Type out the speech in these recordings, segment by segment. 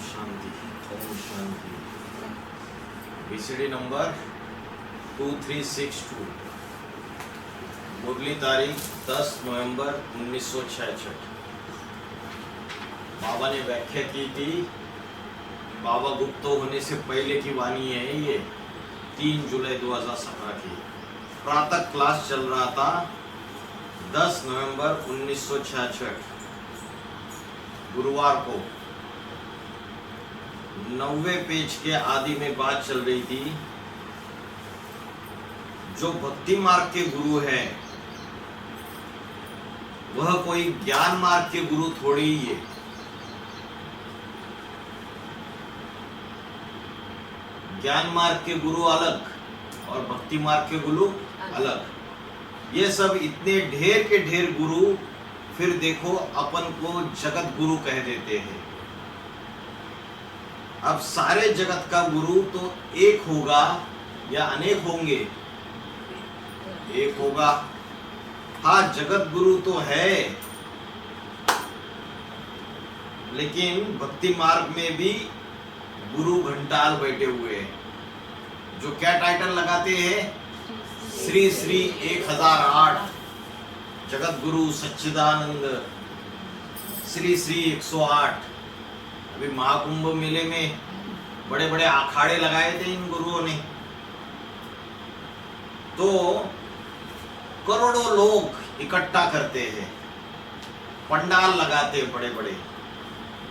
शांति, Om Shanti. BCD number 2362, मुरली तारीख 10 नवंबर 1966। बाबा ने व्याख्या की थी, बाबा गुप्त होने से पहले की वाणी है ये, 3 जुलाई 2017 की। प्रातः क्लास चल रहा था 10 नवंबर 1966 गुरुवार को। 90वें पेज के आदि में बात चल रही थी, जो भक्ति मार्ग के गुरु है वह कोई ज्ञान मार्ग के गुरु थोड़ी ही है। ज्ञान मार्ग के गुरु अलग और भक्ति मार्ग के गुरु अलग। ये सब इतने ढेर के ढेर गुरु, फिर देखो अपन को जगत गुरु कह देते हैं। अब सारे जगत का गुरु तो एक होगा या अनेक होंगे? एक होगा। हाँ, जगत गुरु तो है, लेकिन भक्ति मार्ग में भी गुरु घंटाल बैठे हुए हैं, जो क्या टाइटल लगाते हैं? श्री श्री 1008 जगत गुरु सच्चिदानंद, श्री श्री 108। अभी महाकुंभ मेले में बड़े बड़े अखाड़े लगाए थे इन गुरुओं ने, तो करोड़ों लोग इकट्ठा करते हैं, पंडाल लगाते हैं बड़े बड़े।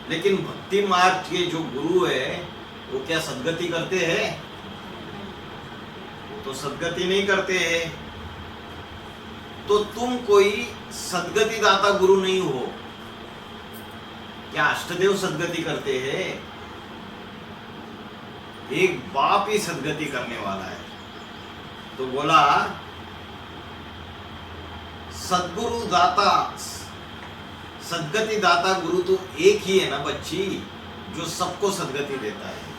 लेकिन भक्ति मार्ग के जो गुरु है वो क्या सद्गति करते हैं? तो सद्गति नहीं करते हैं। तो तुम कोई सद्गति दाता गुरु नहीं हो क्या? अष्टदेव सद्गति करते हैं? एक बाप ही सद्गति करने वाला है। तो बोला सद्गुरु दाता, सद्गति दाता गुरु तो एक ही है ना बच्ची, जो सबको सद्गति देता है।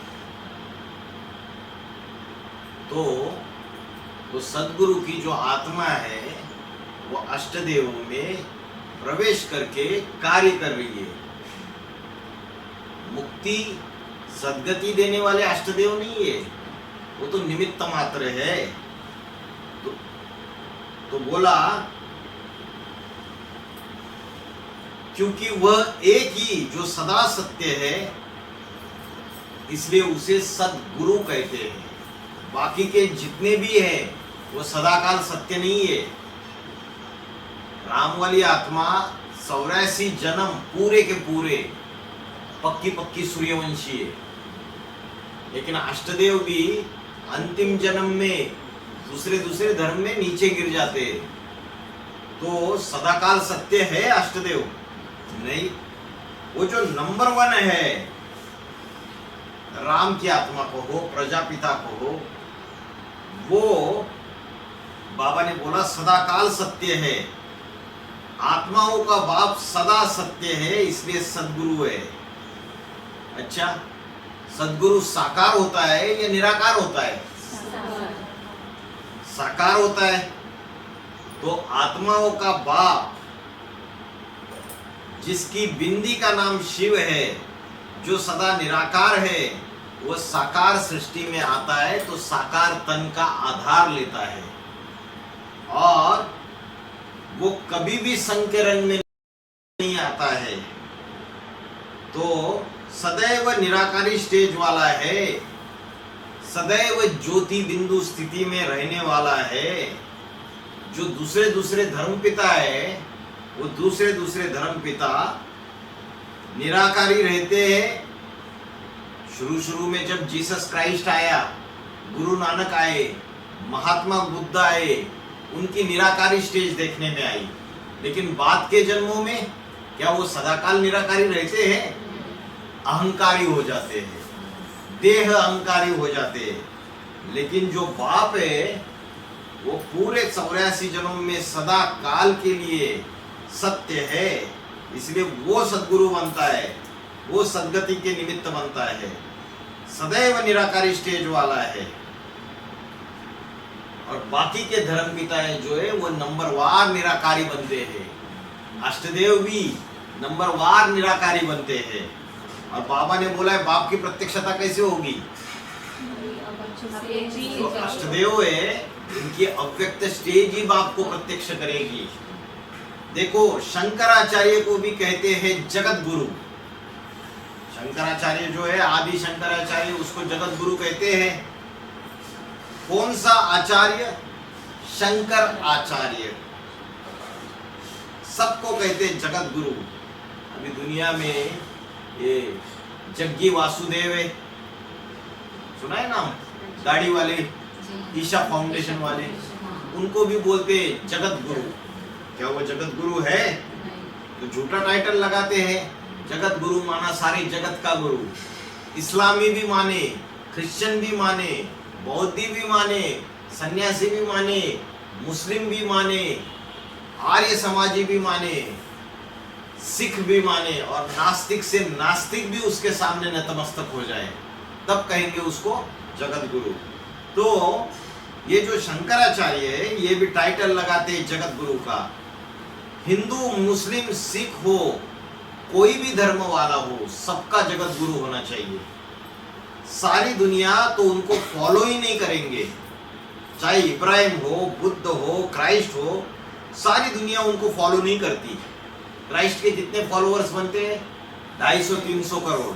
तो सद्गुरु की जो आत्मा है वो अष्टदेव में प्रवेश करके कार्य कर रही है। मुक्ति सद्गति देने वाले अष्टदेव नहीं है, वो तो निमित्त मात्र है। तो बोला क्योंकि वह एक ही जो सदा सत्य है, इसलिए उसे सद्गुरु कहते हैं। बाकी के जितने भी हैं वो सदाकाल सत्य नहीं है। राम वाली आत्मा 84 जन्म पूरे के पूरे पक्की सूर्यवंशी है, लेकिन अष्टदेव भी अंतिम जन्म में दूसरे धर्म में नीचे गिर जाते हैं। तो सदाकाल सत्य है अष्टदेव नहीं। वो जो नंबर 1 है, राम की आत्मा को हो, प्रजापिता को हो, वो बाबा ने बोला सदाकाल सत्य है। आत्माओं का बाप सदा सत्य है, इसलिए सद्गुरु है। अच्छा, सद्गुरु साकार होता है या निराकार होता है? साकार होता है। तो आत्माओं का बाप, जिसकी बिंदी का नाम शिव है, जो सदा निराकार है, वो साकार सृष्टि में आता है तो साकार तन का आधार लेता है, और वो कभी भी संग के रंग में नहीं आता है। तो सदैव निराकारी स्टेज वाला है, सदैव ज्योति बिंदु स्थिति में रहने वाला है। जो दूसरे धर्म पिता है, वो दूसरे धर्म पिता निराकारी रहते हैं। शुरू में जब जीसस क्राइस्ट आया, गुरु नानक आए, महात्मा बुद्ध आए, उनकी निराकारी स्टेज देखने में आई। लेकिन बाद के जन्मों में क्या वो सदाकाल निराकारी रहते हैं? अहंकारी हो जाते हैं, देह अहंकारी हो जाते हैं। लेकिन जो बाप है वो पूरे 84 जन्मों में सदा काल के लिए सत्य है, इसलिए वो सद्गुरु बनता है, वो सद्गति के निमित्त बनता है। सदैव निराकारी स्टेज वाला है। और बाकी के धर्म पिताएं जो है वो नंबरवार निराकारी बनते हैं। अष्टदेव भी नंबरवार निराकारी बनते हैं। और बाबा ने बोला है बाप की प्रत्यक्षता कैसे होगी? तो अष्टदेव है, इनकी अव्यक्त स्टेज ही बाप को प्रत्यक्ष करेगी। देखो शंकराचार्य को भी कहते हैं जगत गुरु। शंकराचार्य जो है, आदि शंकराचार्य, उसको जगत गुरु कहते हैं। कौन सा आचार्य? शंकर आचार्य। सबको कहते हैं जगत गुरु। अभी दुनिया में ये जग्गी वासुदेव है, सुना है नाम? दाढ़ी वाले, ईशा फाउंडेशन वाले, उनको भी बोलते हैं जगत गुरु। क्या वो जगत गुरु है? तो झूठा टाइटल लगाते हैं। जगत गुरु माना सारे जगत का गुरु। इस्लामी भी माने, क्रिश्चियन भी माने, बौद्धी भी माने, सन्यासी भी माने, मुस्लिम भी माने, आर्य समाजी भी माने, सिख भी माने, और नास्तिक से नास्तिक भी उसके सामने नतमस्तक हो जाए, तब कहेंगे उसको जगत गुरु। तो ये जो शंकराचार्य है, ये भी टाइटल लगाते हैं जगत गुरु का। हिंदू, मुस्लिम, सिख हो, कोई भी धर्म वाला हो, सबका जगत गुरु होना चाहिए। सारी दुनिया तो उनको फॉलो ही नहीं करेंगे, चाहे इब्राहिम हो, बुद्ध हो, क्राइस्ट हो, सारी दुनिया उनको फॉलो नहीं करती। क्राइस्ट के जितने फॉलोअर्स बनते हैं 250-300 करोड़,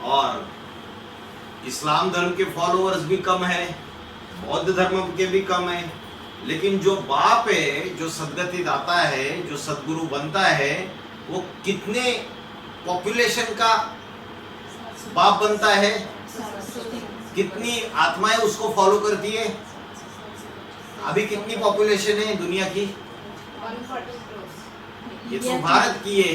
और इस्लाम धर्म के फॉलोअर्स भी कम है, बौद्ध धर्म के भी कम है। लेकिन जो बाप है, जो सदगति दाता है, जो सदगुरु बनता है, वो कितने पॉपुलेशन का बाप बनता है? कितनी आत्माएं उसको फॉलो करती है? अभी कितनी पॉपुलेशन है दुनिया की? ये तो भारत की है,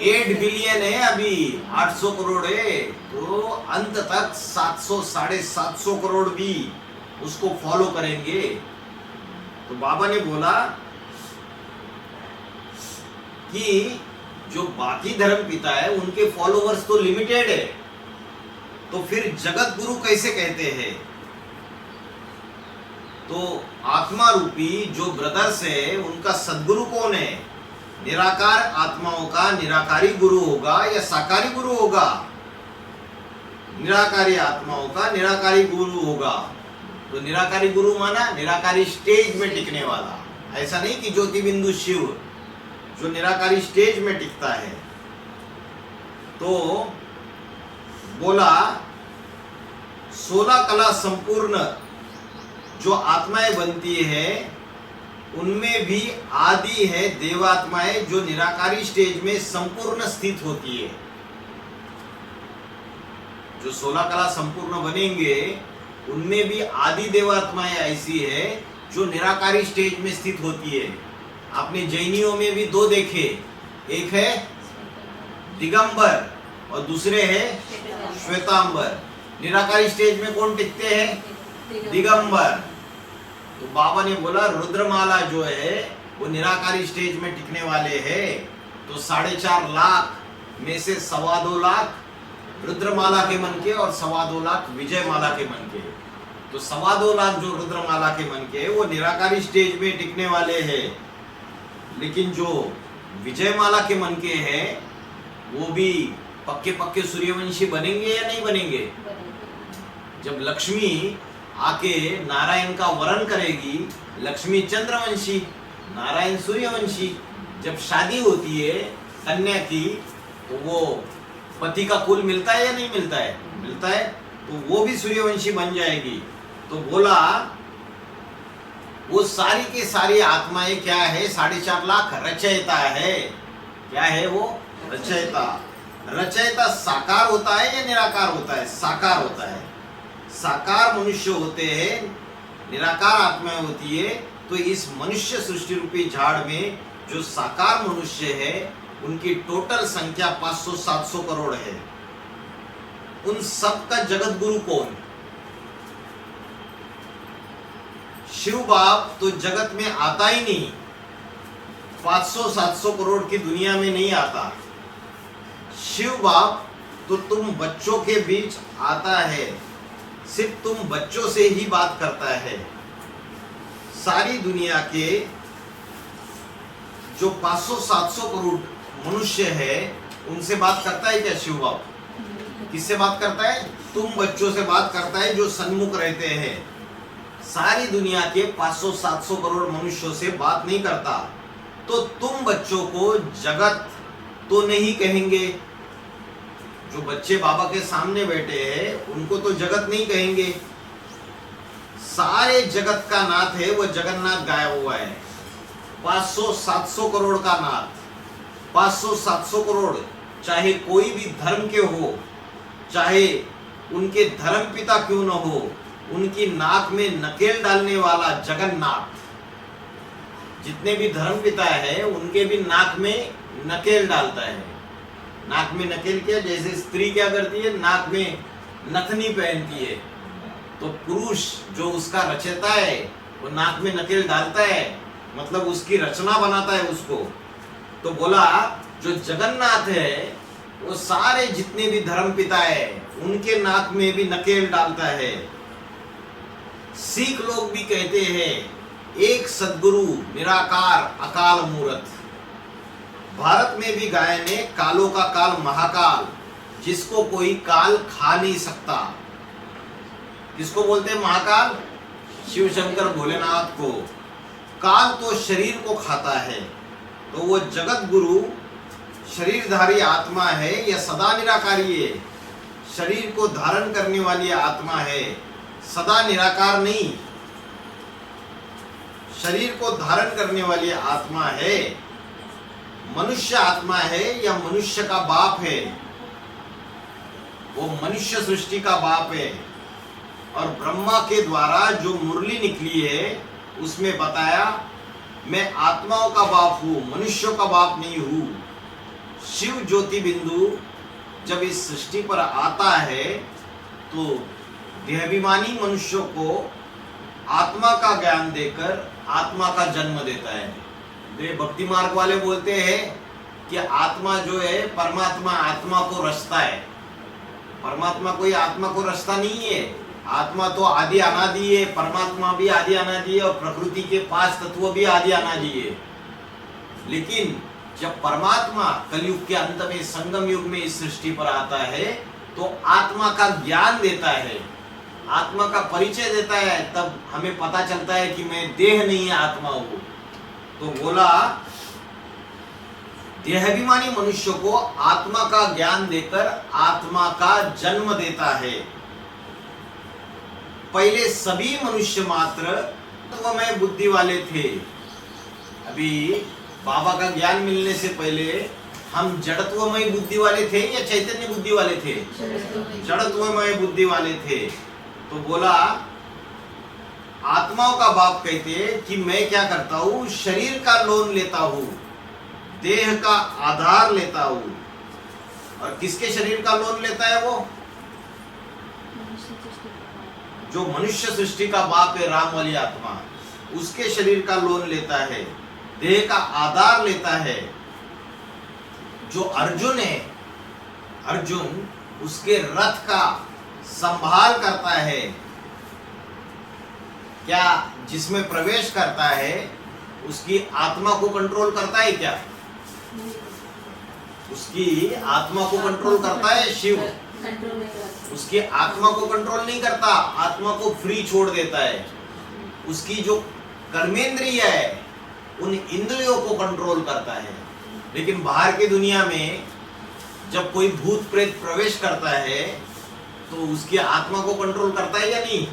8 बिलियन है, अभी 800 करोड़ है, तो अंत तक 700-750 करोड़ भी उसको फॉलो करेंगे। तो बाबा ने बोला कि जो बाकी धर्म पिता है उनके फॉलोवर्स तो लिमिटेड है, तो फिर जगत गुरु कैसे कहते हैं? तो आत्मा रूपी जो ब्रदर्स है, उनका सदगुरु कौन है? निराकार आत्माओं का निराकारी गुरु होगा या साकारी गुरु होगा? निराकारी आत्माओं का निराकारी गुरु होगा। तो निराकारी गुरु माना निराकारी स्टेज में टिकने वाला, ऐसा नहीं कि ज्योति बिंदु शिव, जो निराकारी स्टेज में टिकता है। तो बोला 16 कला संपूर्ण जो आत्माएं बनती है, उनमें भी आदि है देवात्माएं, जो निराकारी स्टेज में संपूर्ण स्थित होती है। जो 16 कला संपूर्ण बनेंगे, उनमें भी आदि देवात्माएं ऐसी है जो निराकारी स्टेज में स्थित होती है। आपने जैनियों में भी 2 देखे, एक है दिगंबर और दूसरे है श्वेतांबर। निराकारी स्टेज में कौन टिकते हैं? दिगंबर। तो बाबा ने बोला रुद्रमाला जो है वो निराकारी स्टेज में टिकने वाले हैं। तो 4.5 लाख में से 2.25 लाख रुद्रमाला के मन के और 2.25 लाख विजयमाला के मन के। तो 2.25 लाख जो रुद्रमाला के मन के वो निराकारी स्टेज में टिकने वाले हैं। लेकिन जो विजयमाला के मन के हैं वो भी पक्के पक्के सूर्यवंशी बनेंगे या नहीं बनेंगे? जब लक्ष्मी आके नारायण का वरण करेगी, लक्ष्मी चंद्रवंशी, नारायण सूर्यवंशी। जब शादी होती है कन्या की, तो वो पति का कुल मिलता है या नहीं मिलता है? मिलता है, तो वो भी सूर्यवंशी बन जाएगी। तो बोला वो सारी की सारी आत्माएं क्या है? 4.5 लाख रचयिता है। क्या है वो? रचयिता। रचयिता साकार होता है या निराकार होता है? साकार होता है। साकार मनुष्य होते हैं, निराकार आत्माएं होती है। तो इस मनुष्य सृष्टि रूपी झाड़ में जो साकार मनुष्य है, उनकी टोटल संख्या 500-700 करोड़ है। उन सब का जगत गुरु कौन? शिव बाप तो जगत में आता ही नहीं, 500-700 करोड़ की दुनिया में नहीं आता। शिव बाप तो तुम बच्चों के बीच आता है, सिर्फ तुम बच्चों से ही बात करता है। सारी दुनिया के जो 500-700 करोड़ मनुष्य है उनसे बात करता है क्या शिव बाप? किससे बात करता है? तुम बच्चों से बात करता है जो सन्मुख रहते हैं। सारी दुनिया के 500-700 करोड़ मनुष्यों से बात नहीं करता। तो तुम बच्चों को जगत तो नहीं कहेंगे। जो बच्चे बाबा के सामने बैठे हैं उनको तो जगत नहीं कहेंगे। सारे जगत का नाथ है वो जगन्नाथ गाया हुआ है। 500-700 करोड़ का नाथ, 500-700 करोड़, चाहे कोई भी धर्म के हो, चाहे उनके धर्म पिता क्यों न हो, उनकी नाक में नकेल डालने वाला जगन्नाथ। जितने भी धर्म पिता है उनके भी नाक में नकेल डालता है। नाक में नकेल क्या? जैसे स्त्री क्या करती है, नाक में नथनी पहनती है, तो पुरुष जो उसका रचयिता है वो नाक में नकेल डालता है, मतलब उसकी रचना बनाता है उसको। तो बोला जो जगन्नाथ है वो सारे जितने भी धर्म पिता है उनके नाक में भी नकेल डालता है। सिख लोग भी कहते हैं एक सद्गुरु निराकार अकाल मूरत। भारत में भी गाय ने कालों का काल महाकाल, जिसको कोई काल खा नहीं सकता। किसको बोलते हैं महाकाल? शिव शंकर भोलेनाथ को। काल तो शरीर को खाता है, तो वो जगत गुरु शरीरधारी आत्मा है या सदा निराकारी है? शरीर को धारण करने वाली आत्मा है, सदा निराकार नहीं। शरीर को धारण करने वाली आत्मा है, मनुष्य आत्मा है या मनुष्य का बाप है? वो मनुष्य सृष्टि का बाप है। और ब्रह्मा के द्वारा जो मुरली निकली है उसमें बताया मैं आत्माओं का बाप हूं, मनुष्यों का बाप नहीं हूं। शिव ज्योति बिंदु जब इस सृष्टि पर आता है तो देहाभिमानी मनुष्यों को आत्मा का ज्ञान देकर आत्मा का जन्म देता है। वे भक्ति मार्ग वाले बोलते हैं कि आत्मा जो है परमात्मा आत्मा को रचता है। परमात्मा कोई आत्मा को रचता नहीं है। आत्मा तो आदि अनादि है, परमात्मा भी आदि अनादि है और प्रकृति के 5 तत्व भी आदि अनादि है। लेकिन जब परमात्मा कलयुग के अंत में संगम युग में इस सृष्टि पर आता है तो आत्मा का ज्ञान देता है, आत्मा का परिचय देता है। तब हमें पता चलता है कि मैं देह नहीं है, आत्मा हूं। तो बोला देहाभिमानी मनुष्य को आत्मा का ज्ञान देकर आत्मा का जन्म देता है। पहले सभी मनुष्य मात्र तत्वमय बुद्धि वाले थे। अभी बाबा का ज्ञान मिलने से पहले हम जड़त्वमय बुद्धि वाले थे या चैतन्य बुद्धि वाले थे? जड़त्वमय बुद्धि वाले थे। तो बोला आत्माओं का बाप कहते कि मैं क्या करता हूं, शरीर का लोन लेता हूं, देह का आधार लेता हूं। और किसके शरीर का लोन लेता है? वो जो मनुष्य सृष्टि का बाप है, राम वाली आत्मा, उसके शरीर का लोन लेता है, देह का आधार लेता है। जो अर्जुन है, अर्जुन उसके रथ का संभाल करता है। क्या जिसमें प्रवेश करता है उसकी आत्मा को कंट्रोल करता है क्या? उसकी आत्मा को कंट्रोल करता है शिव? उसकी आत्मा को कंट्रोल नहीं करता, आत्मा को फ्री छोड़ देता है। उसकी जो कर्मेंद्रिय है उन इंद्रियों को कंट्रोल करता है। लेकिन बाहर की दुनिया में जब कोई भूत प्रेत प्रवेश करता है तो उसकी आत्मा को कंट्रोल करता है या नहीं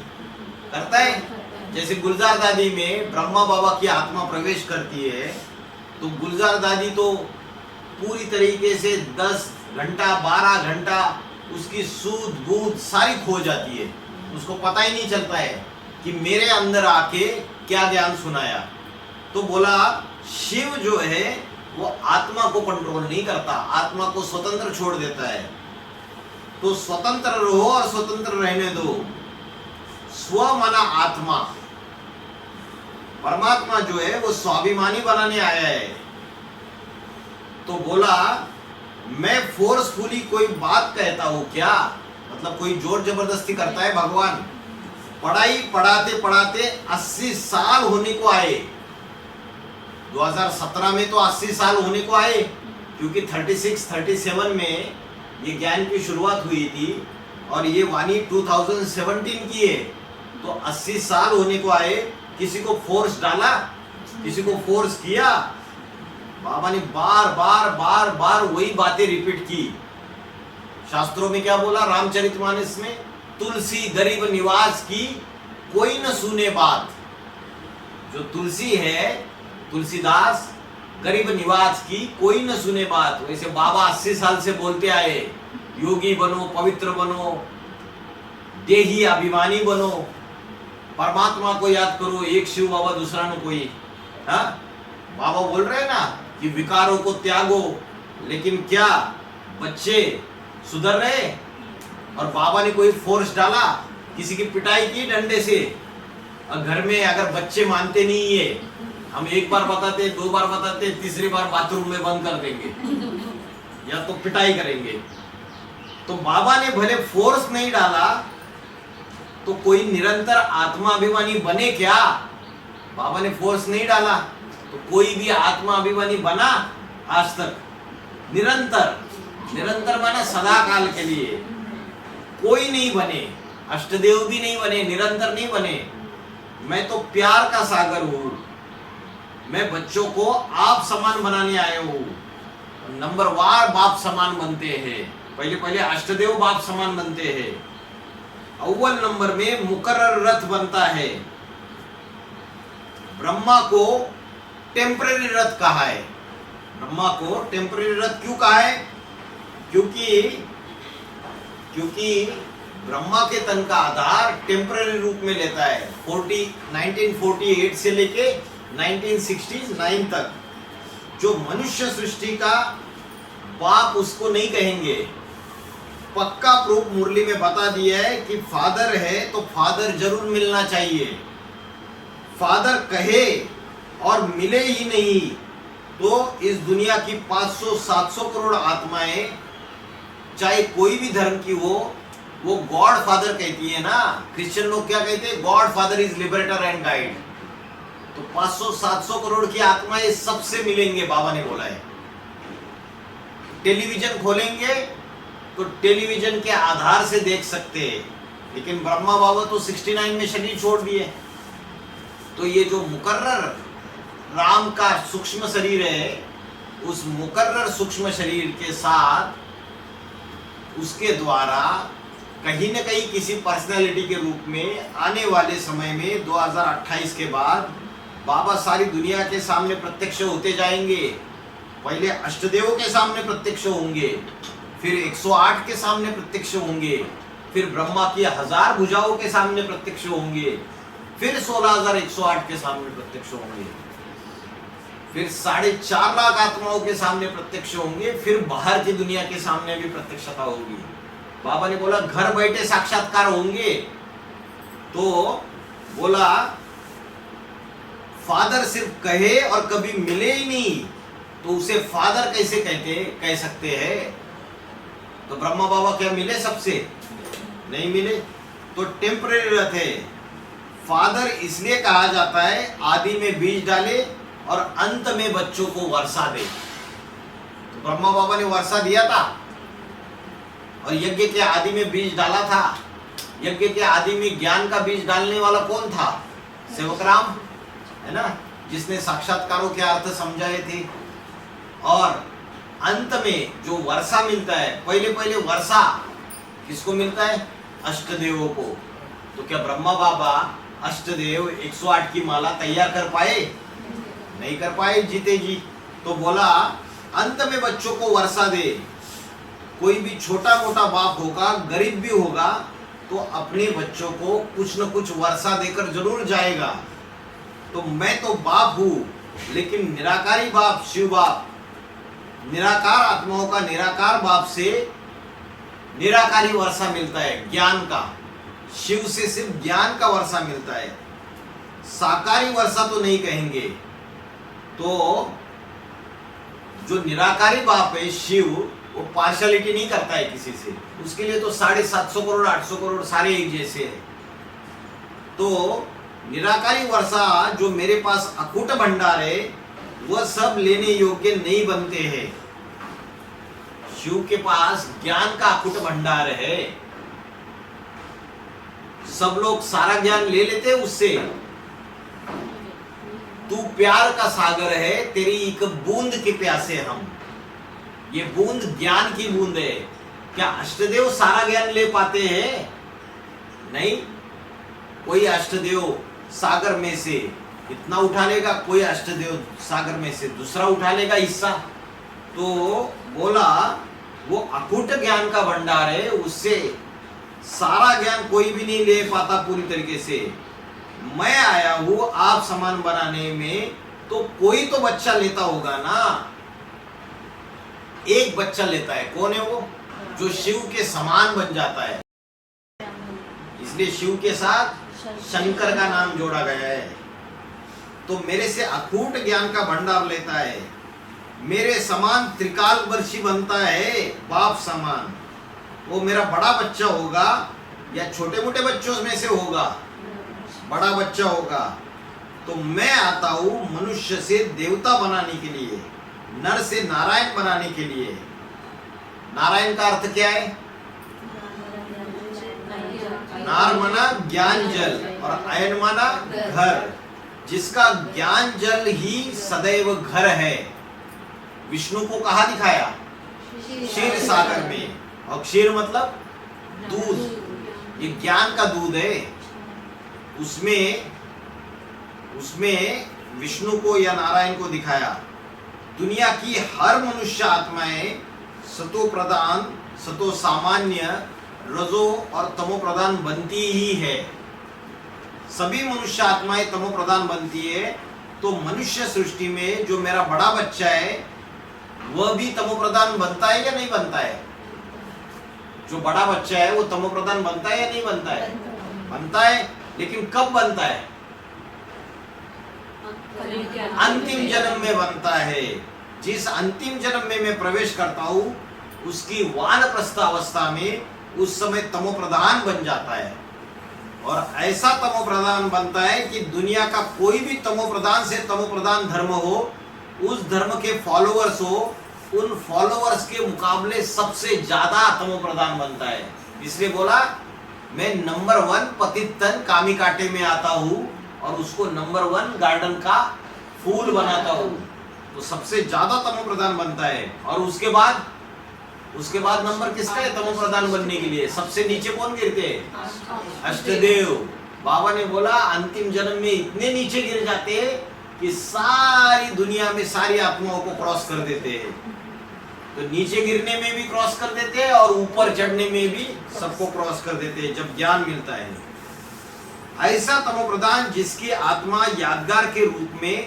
करता है? जैसे गुलजार दादी में ब्रह्मा बाबा की आत्मा प्रवेश करती है तो गुलजार दादी तो पूरी तरीके से 10 घंटा 12 घंटा उसकी सूध बूध सारी खो जाती है। उसको पता ही नहीं चलता है कि मेरे अंदर आके क्या ज्ञान सुनाया। तो बोला शिव जो है वो आत्मा को कंट्रोल नहीं करता, आत्मा को स्वतंत्र छोड़ देता है। तो स्वतंत्र रहो और स्वतंत्र रहने दो। स्व माना आत्मा, परमात्मा जो है वो स्वाभिमानी बनाने आया है। तो बोला मैं फोर्सफुली कोई बात कहता हूं क्या? मतलब कोई जोर जबरदस्ती करता है भगवान? पढ़ाई पढ़ाते पढ़ाते 80 साल होने को आए। 2017 में तो 80 साल होने को आए। क्योंकि 36 37 में ये ज्ञान की शुरुआत हुई थी और ये वाणी 2017 की है। तो 80 साल होने को आए, किसी को फोर्स डाला, किसी को फोर्स किया? बाबा ने बार बार बार बार वही बातें रिपीट की। शास्त्रों में क्या बोला रामचरितमानस में? तुलसी गरीब निवास की कोई न सुने बात। जो तुलसी है, तुलसीदास, गरीब निवास की कोई न सुने बात। वैसे बाबा 80 साल से बोलते आए, योगी बनो, पवित्र बनो, देही अभिमानी बनो, परमात्मा को याद करो, एक शिव बाबा दूसरा न कोई। हाँ, बाबा बोल रहे हैं ना कि विकारों को त्यागो, लेकिन क्या बच्चे सुधर रहे? और बाबा ने कोई फोर्स डाला, किसी की पिटाई की डंडे से? और घर में अगर बच्चे मानते नहीं है, हम एक बार बताते, 2 बार बताते, तीसरी बार बाथरूम में बंद कर देंगे या तो पिटाई करेंगे। तो बाबा ने भले फोर्स नहीं डाला, तो कोई निरंतर आत्माभिमानी बने क्या? बाबा ने फोर्स नहीं डाला तो कोई भी आत्माभिमानी बना आज तक? निरंतर, निरंतर माना सदा काल के लिए। कोई नहीं बने, अष्टदेव भी नहीं बने, निरंतर नहीं बने। मैं तो प्यार का सागर हूं। मैं बच्चों को आप समान बनाने आया हूं। नंबर वार बाप समान बनते हैं। पहले पहले अष्टदेव बाप समान बनते हैं। अव्वल नंबर में मुकर्रर रथ बनता है। ब्रह्मा को टेम्पररी रथ कहा है। ब्रह्मा को टेम्पररी रथ क्यों कहा है? क्योंकि ब्रह्मा के तन का आधार टेम्पररी रूप में लेता है। 1948 से लेके 1969 तक जो मनुष्य सृष्टि का बाप उसको नहीं कहेंगे। पक्का प्रूफ मुरली में बता दिया है कि फादर है तो फादर जरूर मिलना चाहिए। फादर कहे और मिले ही नहीं तो इस दुनिया की 500-700 करोड़ आत्माएं, चाहे कोई भी धर्म की हो, वो गॉड फादर कहती है ना। क्रिश्चियन लोग क्या कहते हैं? God father is liberator and guide. तो 500-700 करोड़ की आत्माएं सबसे मिलेंगे, बाबा ने बोला है। टेलीविजन खोलेंगे तो टेलीविजन के आधार से देख सकते हैं, लेकिन ब्रह्मा बाबा तो 69 में शरीर छोड़ दिए। तो ये जो मुकर्रर राम का सूक्ष्म शरीर है, उस मुकर्रर सूक्ष्म शरीर के साथ उसके द्वारा कहीं न कहीं किसी पर्सनैलिटी के रूप में आने वाले समय में 2028 के बाद बाबा सारी दुनिया के सामने प्रत्यक्ष होते जाएंगे। पहले अष्टदेवों के सामने प्रत्यक्ष होंगे, फिर 108 के सामने प्रत्यक्ष होंगे, फिर ब्रह्मा की 1000 भुजाओं के सामने प्रत्यक्ष होंगे, फिर 16,108 के सामने प्रत्यक्ष होंगे, फिर 4.5 लाख आत्माओं के सामने प्रत्यक्ष होंगे, फिर बाहर की दुनिया के सामने भी प्रत्यक्षता होगी। बाबा ने बोला घर बैठे साक्षात्कार होंगे। तो बोला फादर सिर्फ कहे और कभी मिले ही नहीं तो उसे फादर कैसे कह सकते हैं? तो ब्रह्मा बाबा क्या मिले सबसे? नहीं मिले। तो टेम्पररी रथ है। फादर इसलिए कहा जाता है आदि में बीज डाले और अंत में बच्चों को वर्षा दे। तो ब्रह्मा बाबा ने वर्षा दिया था और यज्ञ के आदि में बीज डाला था। यज्ञ के आदि में ज्ञान का बीज डालने वाला कौन था? सेवकराम है ना, जिसने साक्षात्कारों के अर्थ समझाए थे। और अंत में जो वर्षा मिलता है, पहले पहले वर्षा किसको मिलता है? अष्टदेवों को। तो क्या ब्रह्मा बाबा अष्टदेव 108 की माला तैयार कर पाए? नहीं कर पाए, जीते जी। तो बोला अंत में बच्चों को वर्षा दे। कोई भी छोटा मोटा बाप होगा, गरीब भी होगा, तो अपने बच्चों को कुछ न कुछ वर्षा देकर जरूर जाएगा। तो मैं तो बाप हूं, लेकिन निराकारी बाप, शिव बाप, निराकार आत्माओं का निराकार बाप से निराकारी वर्षा मिलता है ज्ञान का। शिव से सिर्फ ज्ञान का वर्षा मिलता है, साकारी वर्षा तो नहीं कहेंगे। तो जो निराकारी बाप है शिव, वो पार्शलिटी नहीं करता है किसी से। उसके लिए तो 750 करोड़ 800 करोड़ सारे एक जैसे हैं। तो निराकारी वर्षा जो मेरे पास अकूट भंडार है, वह सब लेने योग्य नहीं बनते हैं। शिव के पास ज्ञान का अकूट भंडार है। सब लोग सारा ज्ञान ले लेते उससे। तू प्यार का सागर है, तेरी एक बूंद के प्यासे हम। ये बूंद ज्ञान की बूंद है। क्या अष्टदेव सारा ज्ञान ले पाते हैं? नहीं। कोई अष्टदेव सागर में से इतना उठा लेगा, कोई अष्टदेव सागर में से दूसरा उठा लेगा हिस्सा। तो बोला वो अकूट ज्ञान का भंडार है, उससे सारा ज्ञान कोई भी नहीं ले पाता पूरी तरीके से। मैं आया हूं आप समान बनाने में, तो कोई तो बच्चा लेता होगा ना। एक बच्चा लेता है, कौन है वो? जो शिव के समान बन जाता है। इसलिए शिव के साथ शंकर का नाम जोड़ा गया है। तो मेरे से अकूट ज्ञान का भंडार लेता है, मेरे समान त्रिकालदर्शी बनता है, बाप समान। वो मेरा बड़ा बच्चा होगा या छोटे मोटे बच्चों में से होगा, बड़ा बच्चा होगा। तो मैं आता हूं मनुष्य से देवता बनाने के लिए, नर से नारायण बनाने के लिए। नारायण का अर्थ क्या है? नार माना ज्ञान जल और अयन माना घर, जिसका ज्ञान जल ही सदैव घर है। विष्णु को कहा दिखाया? क्षीर सागर में। और क्षीर मतलब दूध, ये ज्ञान का दूध है। उसमें विष्णु को या नारायण को दिखाया। दुनिया की हर मनुष्य आत्माएं सतो प्रधान, सतो सामान्य, रजो और तमो प्रधान बनती ही है। सभी मनुष्य आत्माएं तमो प्रधान बनती है। तो मनुष्य सृष्टि में जो मेरा बड़ा बच्चा है वह भी तमो प्रधान बनता है या नहीं बनता है? जो बड़ा बच्चा है वो तमो प्रधान बनता है या नहीं बनता है? बनता है। लेकिन कब बनता है? अंतिम जन्म में बनता है। जिस अंतिम जन्म में मैं प्रवेश करता हूं उसकी वानप्रस्थ अवस्था में उस समय तमो प्रधान बन जाता है। और ऐसा तमो प्रधान बनता है कि दुनिया का कोई भी तमो प्रधान से तमो प्रधान धर्म हो, उस धर्म के फॉलोअर्स हो, उन फॉलोअर्स के मुकाबले सबसे ज्यादा तमो प्रधान बनता है। इसलिए बोला मैं नंबर 1 पतित तन कामी कांटे में आता हूं और उसको नंबर 1 गार्डन का फूल बनाता हूं। तो सबसे ज्यादा तमो प्रधान बनता है। और उसके बाद नंबर किसका है तमो प्रधान बनने के लिए? सबसे नीचे कौन गिरते हैं? अष्टदेव। बाबा ने बोला अंतिम जन्म में इतने नीचे गिर जाते हैं कि सारी दुनिया में सारी आत्माओं को क्रॉस कर देते हैं। तो नीचे गिरने में भी क्रॉस कर देते हैं और ऊपर चढ़ने में भी सबको क्रॉस कर देते हैं जब ज्ञान मिलता है। ऐसा तमो प्रधान जिसकी आत्मा यादगार के रूप में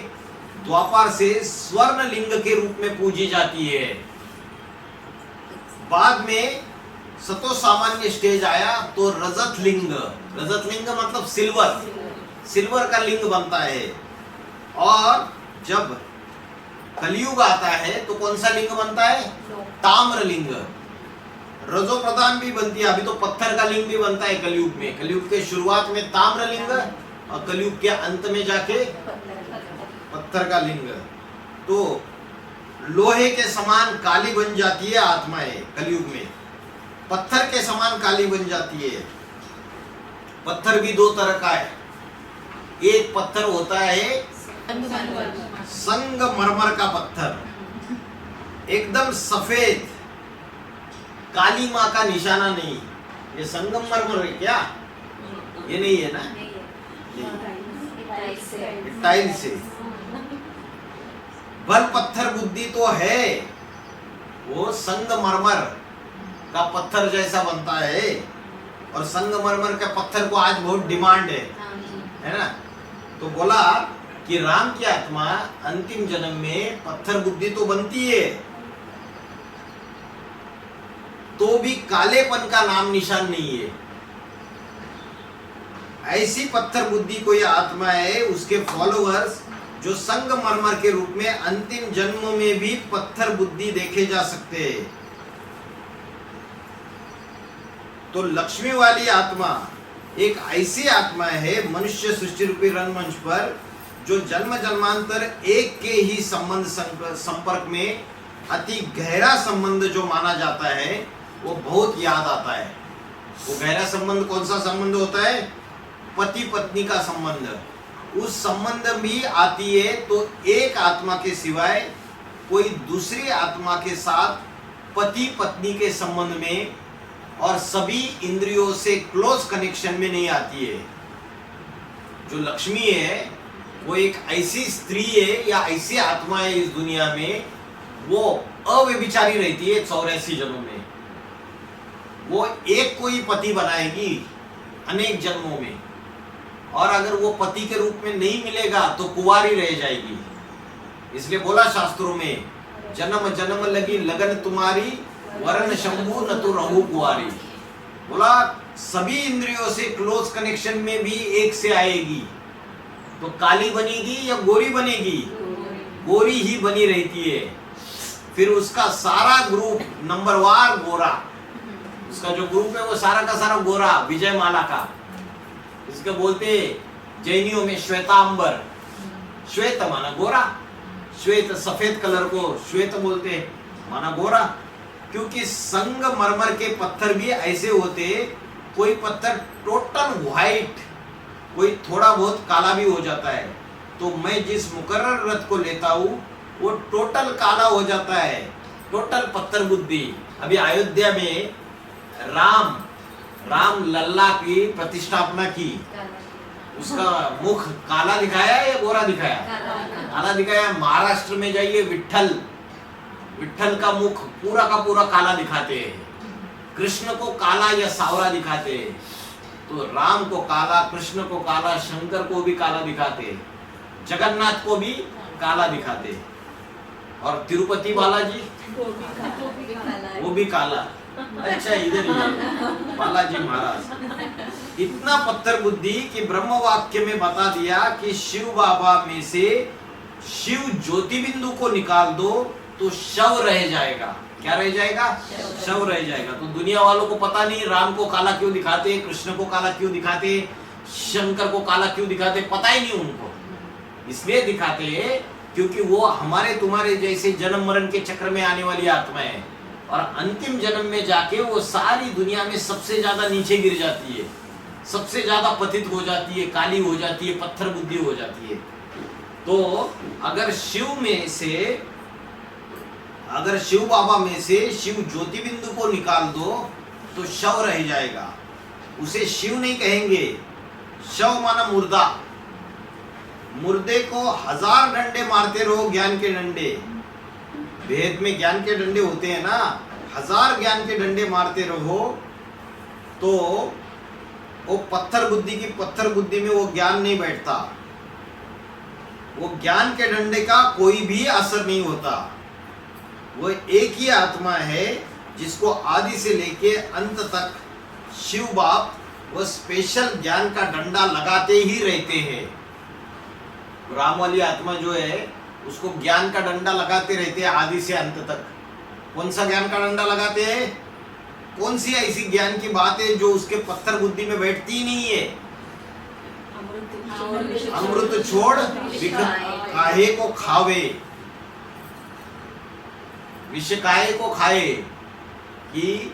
द्वापर से स्वर्ण लिंग के रूप में पूजी जाती है। बाद में सतो सामान्य स्टेज आया तो रजत लिंग मतलब सिल्वर का लिंग बनता है। और जब कलयुग आता है तो कौन सा लिंग बनता है? ताम्र लिंग। रजो प्रधान भी बनती है। अभी तो पत्थर का लिंग भी बनता है कलयुग में। कलयुग के शुरुआत में ताम्र लिंग और कलयुग के अंत में जाके पत्थर का लिंग। तो लोहे के समान काली बन जाती है आत्माएं कलयुग में, पत्थर के समान काली बन जाती है। पत्थर भी दो तरह का है। एक पत्थर होता है संगमरमर का पत्थर, एकदम सफेद, काली माँ का निशाना नहीं। ये संगमरमर है क्या? ये नहीं है ना, टाइल से। बल पत्थर बुद्धि तो है, वो संगमरमर का पत्थर जैसा बनता है। और संगमरमर के पत्थर को आज बहुत डिमांड है ना। तो बोला कि राम की आत्मा अंतिम जन्म में पत्थर बुद्धि तो बनती है, तो भी कालेपन का नाम निशान नहीं है। ऐसी पत्थर बुद्धि कोई आत्मा है, उसके फॉलोअर्स जो संगमरमर के रूप में अंतिम जन्म में भी पत्थर बुद्धि देखे जा सकते हैं। तो लक्ष्मी वाली आत्मा एक ऐसी आत्मा है मनुष्य सृष्टि रूपी रंगमंच पर, जो जन्म जन्मांतर एक के ही संबंध संपर्क में अति गहरा संबंध जो माना जाता है वो बहुत याद आता है। वो गहरा संबंध कौन सा संबंध होता है? पति पत्नी का संबंध। उस संबंध भी आती है तो एक आत्मा के सिवाय कोई दूसरी आत्मा के साथ पति पत्नी के संबंध में और सभी इंद्रियों से क्लोज कनेक्शन में नहीं आती है। जो लक्ष्मी है वो एक ऐसी स्त्री है या ऐसी आत्मा है इस दुनिया में, वो अव्यभिचारी रहती है 84 जन्मों में। वो एक को ही पति बनाएगी अनेक जन्मों में, और अगर वो पति के रूप में नहीं मिलेगा तो कुंवारी रह जाएगी। इसलिए बोला शास्त्रों में, जन्म जन्म लगी लगन तुम्हारी, वरण शंभु न तो रहू कुंवारी। बोला सभी इंद्रियों से क्लोज कनेक्शन में भी एक से आएगी तो काली बनेगी या गोरी बनेगी? गोरी ही बनी रहती है। फिर उसका सारा ग्रुप नंबरवार गोरा, उसका जो ग्रुप है वो सारा का सारा गोरा, विजय माला का। इसके बोलते जैनियों में श्वेतांबर, श्वेत माना गोरा, श्वेत सफेद कलर को श्वेत बोलते माना गोरा। क्योंकि संगमरमर के पत्थर भी ऐसे होते, कोई पत्थर टोटल व्हाइट, कोई थोड़ा बहुत काला भी हो जाता है। तो मैं जिस मुकर्रर रथ को लेता हूँ वो टोटल काला हो जाता है, टोटल पत्थर बुद्धि। अभी अयोध्या में राम लल्ला की प्रतिष्ठापना की, उसका मुख काला दिखाया या गोरा दिखाया? काला दिखाया। महाराष्ट्र में जाइए, विठ्ठल का मुख पूरा का पूरा काला दिखाते हैं, कृष्ण को काला या सावरा दिखाते हैं। तो राम को काला, कृष्ण को काला, शंकर को भी काला दिखाते, जगन्नाथ को भी काला दिखाते, और तिरुपति बालाजी वो भी काला। अच्छा, इधर ही बालाजी महाराज। इतना पत्थर बुद्धि कि ब्रह्म वाक्य में बता दिया कि शिव बाबा में से शिव ज्योति बिंदु को निकाल दो तो शव रह जाएगा। क्या रह जाएगा? शव रह जाएगा। तो दुनिया वालों को पता नहीं राम को काला क्यों दिखाते, कृष्ण को काला क्यों दिखाते, शंकर को काला क्यों दिखाते, पता ही नहीं उनको। इसलिए दिखाते हैं क्योंकि वो हमारे तुम्हारे जैसे जन्म मरण के चक्र में आने वाली आत्मा है, और अंतिम जन्म में जाके वो सारी दुनिया में सबसे ज्यादा नीचे गिर जाती है, सबसे ज्यादा पतित हो जाती है, काली हो जाती है, पत्थर बुद्धि हो जाती है। तो अगर शिव बाबा में से शिव ज्योति बिंदु को निकाल दो तो शव रह जाएगा। उसे शिव नहीं कहेंगे, शव माना मुर्दा। मुर्दे को 1000 डंडे मारते रहो, ज्ञान के डंडे, वेद में ज्ञान के डंडे होते हैं ना, 1000 ज्ञान के डंडे मारते रहो तो वो पत्थर बुद्धि की पत्थर बुद्धि में वो ज्ञान नहीं बैठता, वो ज्ञान के डंडे का कोई भी असर नहीं होता। वो एक ही आत्मा है जिसको आदि से लेके अंत तक शिव बाप वो स्पेशल ज्ञान का डंडा लगाते ही रहते हैं। राम वाली आत्मा जो है उसको ज्ञान का डंडा लगाते रहते हैं आदि से अंत तक। कौन सा ज्ञान का डंडा लगाते हैं? कौन सी ऐसी ज्ञान की बात है जो उसके पत्थर बुद्धि में बैठती ही नहीं है? अमृत छोड़ विष काहे को खावे, विष काहे को खाए। कि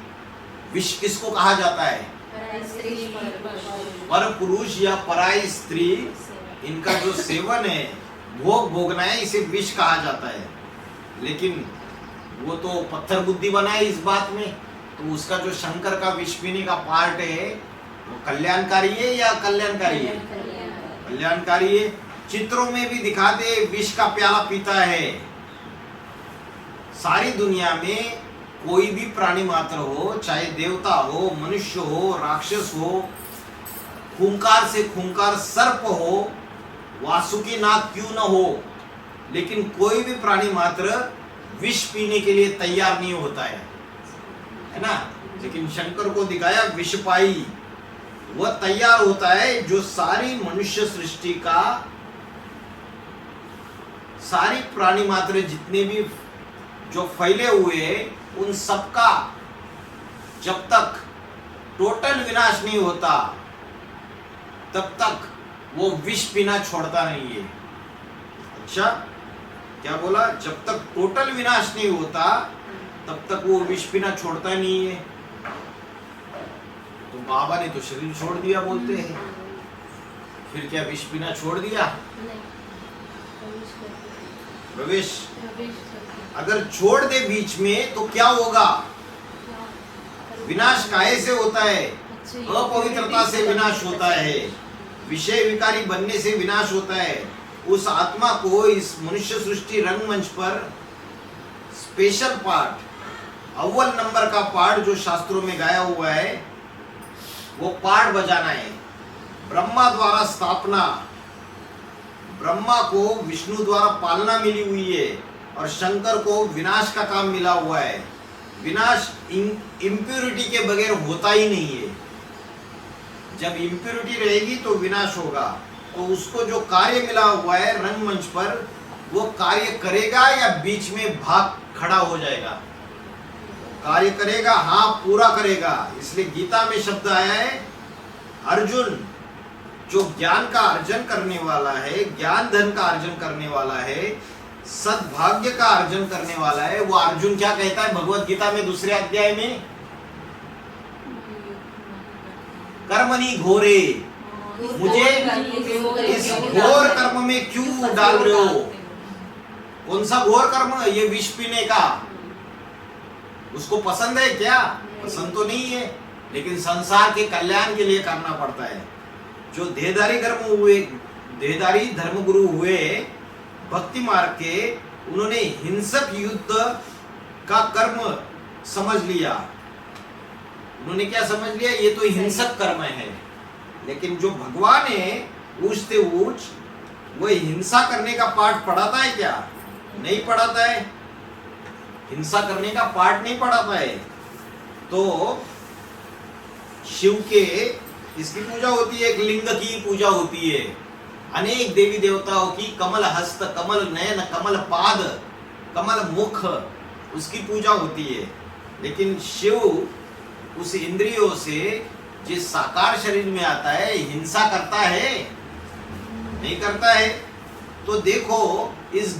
विष किसको कहा जाता है? पर पुरुष या पराई स्त्री, इनका जो सेवन है, भोग भोगना है, इसे विष कहा जाता है। लेकिन वो तो पत्थर बुद्धि बनाए इस बात में, तो उसका जो शंकर का विष पीने का पार्ट है वो कल्याणकारी है या कल्याणकारी है? कल्याणकारी है। चित्रों में भी दिखाते विष का प्याला पीता है। सारी दुनिया में कोई भी प्राणी मात्र हो, चाहे देवता हो, मनुष्य हो, राक्षस हो, खूंखार से खूंखार सर्प हो, वासुकी नाग क्यों न हो, लेकिन कोई भी प्राणी मात्र विष पीने के लिए तैयार नहीं होता है ना। लेकिन शंकर को दिखाया विषपाई, वह तैयार होता है जो सारी मनुष्य सृष्टि का, सारी प्राणी मात्र जितने भी जो फैले हुए हैं उन सबका जब तक टोटल विनाश नहीं होता तब तक वो विष पीना छोड़ता नहीं है। अच्छा, क्या बोला? जब तक टोटल विनाश नहीं होता तब तक वो विष पीना छोड़ता नहीं है। तो बाबा ने तो शरीर छोड़ दिया बोलते हैं, फिर क्या विष पीना छोड़ दिया? प्रवेश अगर छोड़ दे बीच में तो क्या होगा? विनाश काहे से होता है? अपवित्रता से विनाश होता है, विषय विकारी बनने से विनाश होता है। उस आत्मा को इस मनुष्य सृष्टि रंगमंच पर स्पेशल पार्ट, अव्वल नंबर का पार्ट जो शास्त्रों में गाया हुआ है, वो पार्ट बजाना है। ब्रह्मा द्वारा स्थापना, ब्रह्मा को विष्णु द्वारा पालना मिली हुई है और शंकर को विनाश का काम मिला हुआ है। विनाश इम्प्यूरिटी के बगैर होता ही नहीं है। जब इम्प्यूरिटी रहेगी तो विनाश होगा। तो उसको जो कार्य मिला हुआ है रंगमंच पर, वो कार्य करेगा या बीच में भाग खड़ा हो जाएगा? कार्य करेगा, हाँ पूरा करेगा। इसलिए गीता में शब्द आया है, अर्जुन जो ज्ञान का अर्जन करने वाला है, ज्ञान धन का अर्जन करने वाला है, सद्भाग्य का अर्जन करने वाला है, वो अर्जुन क्या कहता है भगवत गीता में दूसरे अध्याय में? कर्मणि घोरे, मुझे इस घोर कर्म में क्यों डाल रहे हो? कौन सा घोर कर्म? ये विष पीने का। उसको पसंद है क्या? पसंद तो नहीं है, लेकिन संसार के कल्याण के लिए करना पड़ता है। जो देहधारी धर्मगुरु हुए भक्ति मार्ग के, उन्होंने हिंसक युद्ध का कर्म समझ लिया। उन्होंने क्या समझ लिया? ये तो हिंसक कर्म है। लेकिन जो भगवान है ऊंचते ऊंच, वो हिंसा करने का पाठ पढ़ाता है क्या? नहीं पढ़ाता है। हिंसा करने का पाठ नहीं पढ़ाता है। तो शिव के इसकी पूजा होती है, एक लिंग की पूजा होती है, अनेक देवी देवताओं की कमल हस्त, कमल नयन, कमल पाद, कमल मुख, उसकी पूजा होती है। लेकिन शिव उस इंद्रियों से जिस साकार शरीर में आता है, हिंसा करता है? नहीं करता है। तो देखो इस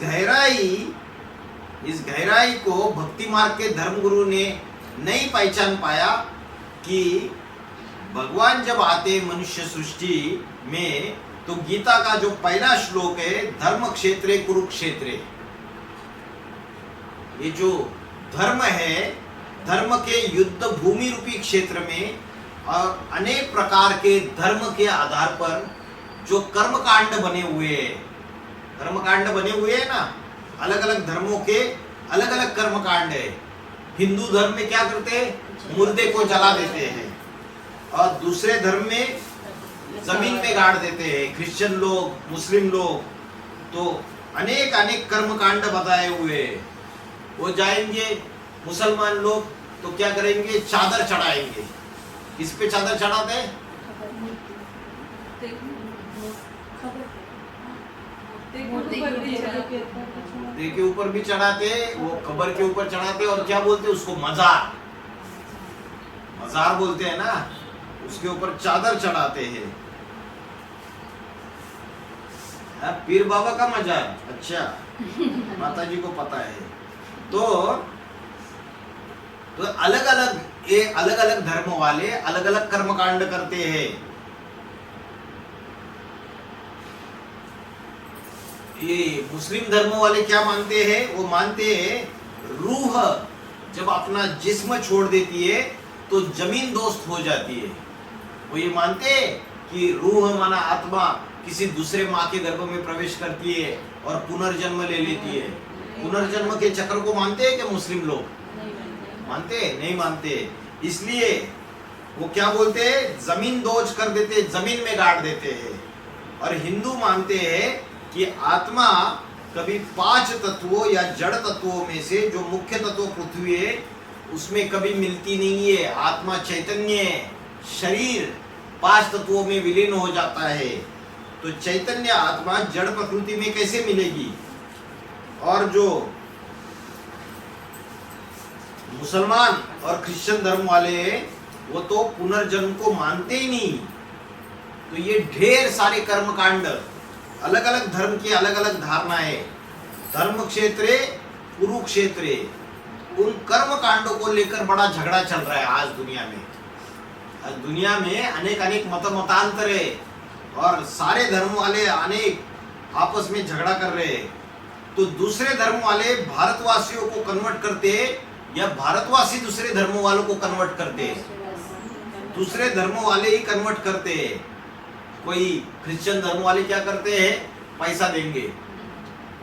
गहराई को भक्ति मार्ग के धर्मगुरु ने नहीं पहचान पाया कि भगवान जब आते मनुष्य सृष्टि में, तो गीता का जो पहला श्लोक है, धर्म क्षेत्रे कुरुक्षेत्रे, ये जो धर्म है, धर्म के युद्ध भूमि रूपी क्षेत्र में और अनेक प्रकार के धर्म के आधार पर जो कर्मकांड बने हुए हैं, कर्मकांड बने हुए हैं ना, अलग अलग धर्मों के अलग अलग कर्मकांड है। हिंदू धर्म में क्या करते हैं? मुर्दे को जला देते हैं, और दूसरे धर्म में जमीन में गाड़ देते हैं। क्रिश्चियन लोग, मुस्लिम लोग, तो अनेक अनेक कर्मकांड बताए हुए। वो जाएंगे मुसलमान लोग तो क्या करेंगे? चादर चढ़ाएंगे। किस पे चादर चढ़ाते हैं? मुर्दे के ऊपर भी चढ़ाते हैं, वो कब्र के ऊपर चढ़ाते हैं, और क्या बोलते हैं उसको? मजार, मजार बोलते हैं ना, उसके ऊपर चादर चढ़ाते हैं। पीर बाबा का मजार, अच्छा माता जी को पता है। तो अलग अलग धर्म वाले अलग अलग कर्मकांड करते हैं। ये मुस्लिम धर्म वाले क्या मानते हैं? वो मानते हैं रूह जब अपना जिस्म छोड़ देती है तो जमीन दोस्त हो जाती है। वो ये मानते हैं कि रूह माना आत्मा किसी दूसरे माँ के गर्भ में प्रवेश करती है और पुनर्जन्म ले लेती है। पुनर्जन्म के चक्र को मानते हैं कि मुस्लिम लोग मानते हैं? नहीं मानते। इसलिए वो क्या बोलते हैं? जमीन दोज कर देते, जमीन में गाड़ देते हैं। और हिंदू मानते हैं कि आत्मा कभी 5 तत्वों या जड़ तत्वों में से जो मुख्य तत्व पृथ्वी है उसमें कभी मिलती नहीं है। आत्मा चैतन्य, शरीर 5 तत्वों में विलीन हो जाता है। तो चैतन्य आत्मा जड़ प्रकृति में कैसे मिलेगी? और जो मुसलमान और क्रिश्चियन धर्म वाले हैं वो तो पुनर्जन्म को मानते ही नहीं। तो ये ढेर सारे कर्मकांड, अलग अलग धर्म की अलग अलग धारणाएं, धर्म क्षेत्रे कुरुक्षेत्रे, उन कर्म कांडों को लेकर बड़ा झगड़ा चल रहा है आज दुनिया में। आज दुनिया में अनेक अनेक मतांतर है और सारे धर्म वाले अनेक आपस में झगड़ा कर रहे हैं। तो दूसरे धर्म वाले भारतवासियों को कन्वर्ट करते हैं या भारतवासी दूसरे धर्म वालों को कन्वर्ट करते हैं? दूसरे धर्म वाले ही कन्वर्ट करते हैं। कोई क्रिश्चियन धर्म वाले क्या करते हैं? पैसा देंगे,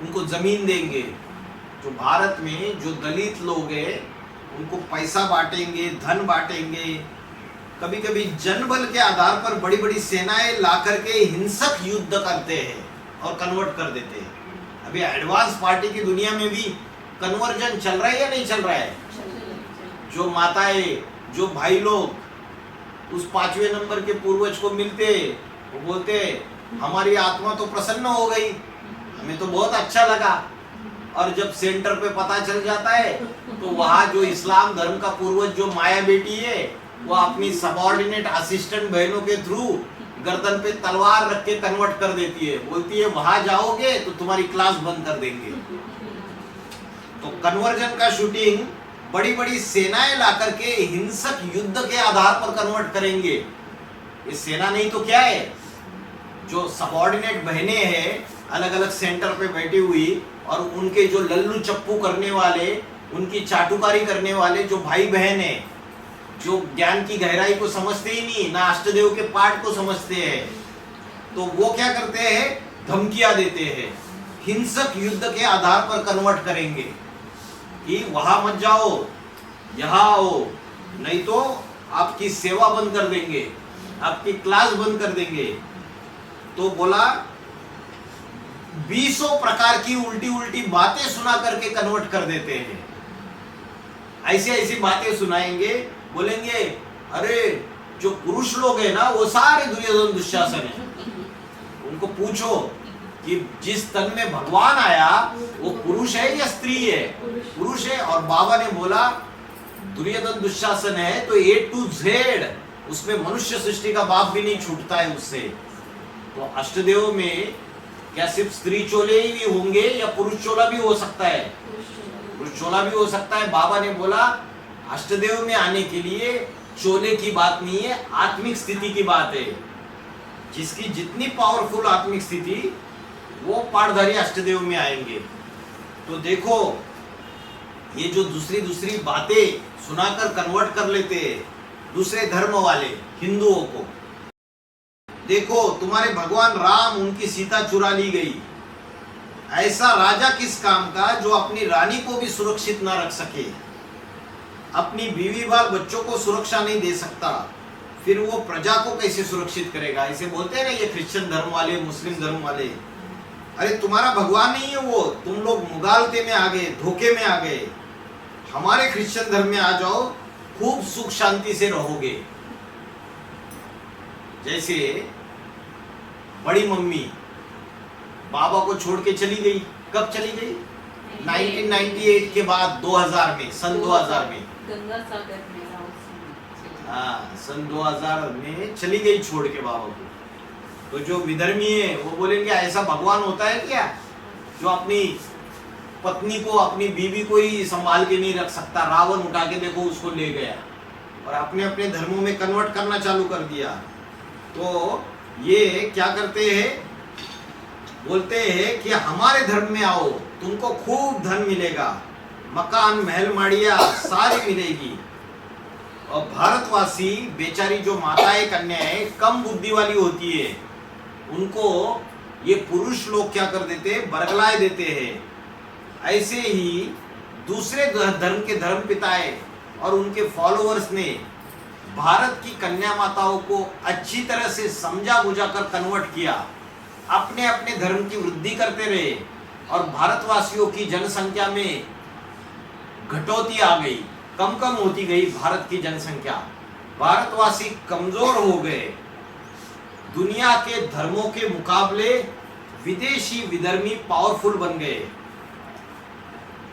उनको जमीन देंगे। जो भारत में जो दलित लोग हैं उनको पैसा बांटेंगे, धन बांटेंगे। कभी कभी जनबल के आधार पर बड़ी बड़ी सेनाएं ला करके हिंसक युद्ध करते हैं और कन्वर्ट कर देते हैं। अभी एडवांस पार्टी की दुनिया में भी कन्वर्जन चल रहा है या नहीं चल रहा है? जो माताएं, जो भाई लोग उस 5वें नंबर के पूर्वज को मिलते, वो बोलते हमारी आत्मा तो प्रसन्न हो गई, हमें तो बहुत अच्छा लगा। और जब सेंटर पे पता चल जाता है तो वहां जो इस्लाम धर्म का पूर्वज जो माया बेटी है वो अपनी सबऑर्डिनेट असिस्टेंट बहनों के थ्रू गर्दन पे तलवार रख के कन्वर्ट कर देती है। बोलती है वहां जाओगे तो तुम्हारी क्लास बंद कर देंगे। तो कन्वर्जन का शूटिंग बड़ी बड़ी सेनाएं ला करके हिंसक युद्ध के आधार पर कन्वर्ट करेंगे। ये सेना नहीं तो क्या है? जो सबऑर्डिनेट बहनें हैं अलग अलग सेंटर पे बैठी हुई और उनके जो लल्लू चप्पू करने वाले, उनकी चाटुकारी करने वाले जो भाई बहन हैं, जो ज्ञान की गहराई को समझते ही नहीं, ना अष्टदेव के पाठ को समझते हैं, तो वो क्या करते हैं? धमकियां देते हैं, हिंसक युद्ध के आधार पर कन्वर्ट करेंगे कि वहां मत जाओ, यहां आओ, नहीं तो आपकी सेवा बंद कर देंगे, आपकी क्लास बंद कर देंगे। तो बोला 20 प्रकार की उल्टी उल्टी बातें सुना करके कन्वर्ट कर देते हैं। ऐसी ऐसी बातें सुनाएंगे, बोलेंगे अरे जो पुरुष लोग हैं ना वो सारे दुर्योधन दुशासन है। उनको पूछो कि जिस तन में भगवान आया वो पुरुष है या स्त्री है? पुरुष है। और बाबा ने बोला दुर्योधन दुशासन है तो A to Z, उसमें मनुष्य सृष्टि का बाप भी नहीं छूटता है उससे। तो अष्टदेव में क्या सिर्फ स्त्री चोले ही होंगे या पुरुष चोला भी हो सकता है? पुरुष चोला भी हो सकता है। बाबा ने बोला अष्टदेव में आने के लिए चोले की बात नहीं है, आत्मिक स्थिति की बात है। जिसकी जितनी पावरफुल आत्मिक स्थिति वो पाठधारी अष्टदेव में आएंगे। तो देखो ये जो दूसरी दूसरी बातें सुनाकर कन्वर्ट कर लेते हैं दूसरे धर्म वाले हिंदुओं को। देखो तुम्हारे भगवान राम, उनकी सीता चुरा ली गई। ऐसा राजा किस काम का जो अपनी रानी को भी सुरक्षित ना रख सके, अपनी बीवी बाल बच्चों को सुरक्षा नहीं दे सकता, फिर वो प्रजा को कैसे सुरक्षित करेगा? ऐसे बोलते हैं ना ये क्रिश्चियन धर्म वाले, मुस्लिम धर्म वाले। अरे तुम्हारा भगवान नहीं है वो, तुम लोग मुगालते में आ गए, धोखे में आ गए। हमारे क्रिश्चियन धर्म में आ जाओ, खूब सुख शांति से रहोगे। जैसे बड़ी मम्मी बाबा को छोड़ के चली गई। कब चली गई? 1998 के बाद 2000 में, सन 2000 में, गंगा सागर में। हाँ, सन 2000 में चली गई छोड़ के बाबा को। तो जो विधर्मी है वो बोलेंगे ऐसा भगवान होता है क्या जो अपनी पत्नी को, अपनी बीवी को ही संभाल के नहीं रख सकता? रावण उठा के देखो उसको ले गया और अपने अपने धर्मों में कन्वर्ट करना चालू कर दिया। तो ये क्या करते हैं? बोलते हैं कि हमारे धर्म में आओ, तुमको खूब धन मिलेगा, मकान महल माड़िया सारी मिलेगी। और भारतवासी बेचारी जो माताएं कन्याएं कम बुद्धि वाली होती है, उनको ये पुरुष लोग क्या कर देते हैं? बरगलाए देते हैं। ऐसे ही दूसरे धर्म के धर्म पिताएं और उनके फॉलोअर्स ने भारत की कन्या माताओं को अच्छी तरह से समझा बुझा कर कन्वर्ट किया, अपने अपने धर्म की वृद्धि करते रहे और भारतवासियों की जनसंख्या में घटोती आ गई, कम कम होती गई भारत की जनसंख्या। भारतवासी कमजोर हो गए। दुनिया के धर्मों के मुकाबले विदेशी विधर्मी पावरफुल बन गए।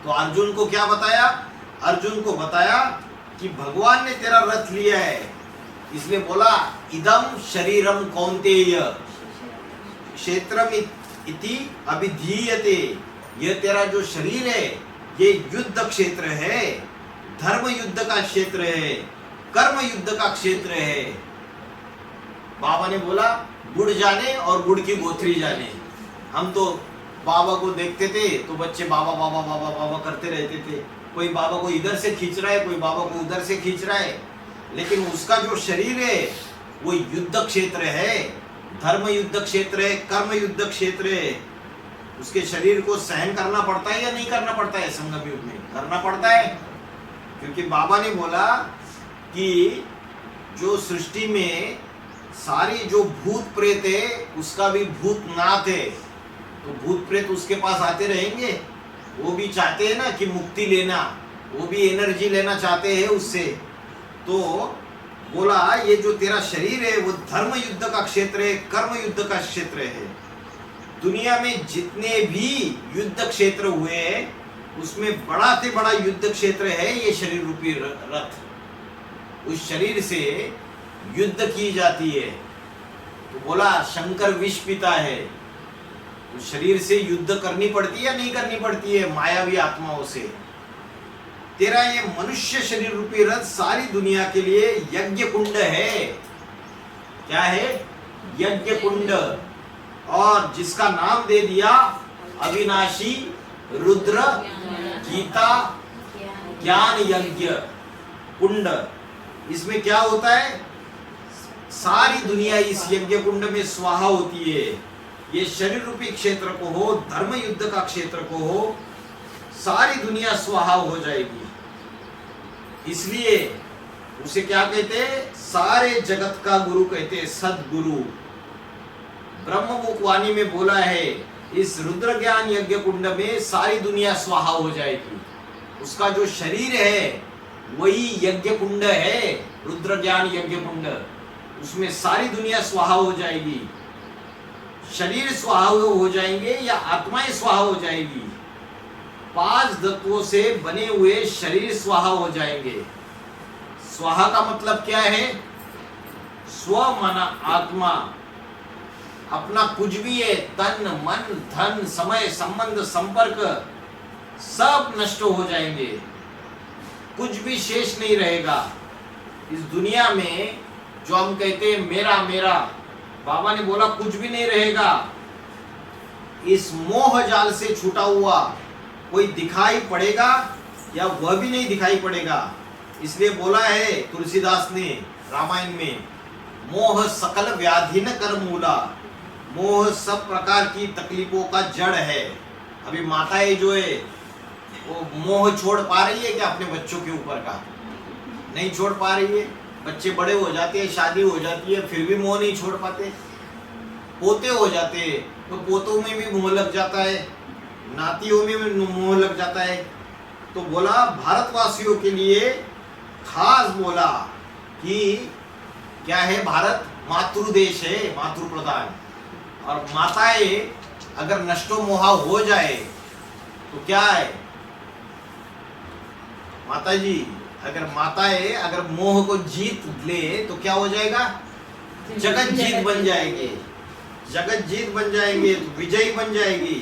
तो अर्जुन को क्या बताया? अर्जुन को बताया कि भगवान ने तेरा रथ लिया है, इसलिए बोला इदम शरीरम कौन्तेय क्षेत्रम इति अभिधीयते ये तेरा जो शरीर है ये युद्ध क्षेत्र है, धर्म युद्ध का क्षेत्र है, कर्म युद्ध का क्षेत्र है। बाबा ने बोला गुड़ जाने और गुड़ की गोथरी जाने। हम तो बाबा को देखते थे तो बच्चे बाबा बाबा बाबा बाबा करते रहते थे, कोई बाबा को इधर से खींच रहा है, कोई बाबा को उधर से खींच रहा है, लेकिन उसका जो शरीर है वो युद्ध क्षेत्र है, धर्म युद्ध क्षेत्र है, कर्म युद्ध क्षेत्र है। उसके शरीर को सहन करना पड़ता है या नहीं करना पड़ता है? संगम युग में करना पड़ता है, क्योंकि बाबा ने बोला कि जो सृष्टि में सारी जो भूत प्रेत है उसका भी भूतनाथ है, तो भूत प्रेत उसके पास आते रहेंगे, वो भी चाहते हैं ना कि मुक्ति लेना, वो भी एनर्जी लेना चाहते हैं उससे। तो बोला ये जो तेरा शरीर है वो धर्म युद्ध का क्षेत्र है, कर्म युद्ध का क्षेत्र है। दुनिया में जितने भी युद्ध क्षेत्र हुए हैं उसमें बड़ा से बड़ा युद्ध क्षेत्र है ये शरीर रूपी रथ। उस शरीर से युद्ध की जाती है। तो बोला शंकर विष पीता है, तो शरीर से युद्ध करनी पड़ती है या नहीं करनी पड़ती है मायावी आत्माओं से? तेरा ये मनुष्य शरीर रूपी रथ सारी दुनिया के लिए यज्ञ कुंड है। क्या है? यज्ञ कुंड। और जिसका नाम दे दिया अविनाशी रुद्र गीता ज्ञान यज्ञ कुंड। इसमें क्या होता है? सारी दुनिया इस यज्ञ कुंड में स्वाहा होती है। ये शरीर रूपी क्षेत्र को हो, धर्म युद्ध का क्षेत्र को हो, सारी दुनिया स्वाहा हो जाएगी। इसलिए उसे क्या कहते हैं? सारे जगत का गुरु कहते हैं, सदगुरु। ब्रह्ममुख वाणी में बोला है इस रुद्र ज्ञान यज्ञ कुंड में सारी दुनिया स्वाहा हो जाएगी। उसका जो शरीर है वही यज्ञ कुंड है, रुद्र ज्ञान यज्ञ कुंड। उसमें सारी दुनिया स्वाहा हो जाएगी। शरीर स्वाहा हो जाएंगे या आत्माएं स्वाहा हो जाएगी? 5 तत्वों से बने हुए शरीर स्वाहा हो जाएंगे। स्वाहा का मतलब क्या है? स्व माना आत्मा, अपना कुछ भी है, तन मन धन समय संबंध संपर्क सब नष्ट हो जाएंगे, कुछ भी शेष नहीं रहेगा। इस दुनिया में जो हम कहते हैं मेरा मेरा, बाबा ने बोला कुछ भी नहीं रहेगा। इस मोह जाल से छूटा हुआ कोई दिखाई पड़ेगा या वह भी नहीं दिखाई पड़ेगा। इसलिए बोला है तुलसीदास ने रामायण में, मोह सकल व्याधि न कर मूला। मोह सब प्रकार की तकलीफों का जड़ है। अभी माताएं जो है वो मोह छोड़ पा रही है क्या अपने बच्चों के ऊपर का? नहीं छोड़ पा रही है। बच्चे बड़े हो जाते हैं, शादी हो जाती है, फिर भी मोह नहीं छोड़ पाते। पोते हो जाते हैं तो पोतों में भी मोह लग जाता है, नातियों में भी मोह लग जाता है। तो बोला भारतवासियों के लिए खास बोला कि क्या है, भारत मातृ देश है, मातृ प्रधान। और माताएं अगर नष्टो मोहा हो जाए तो क्या है माता जी, अगर माताएं अगर मोह को जीत ले तो क्या हो जाएगा? जगत जीत बन जाएंगे, जगत जीत बन जाएंगे, तो विजयी बन जाएगी।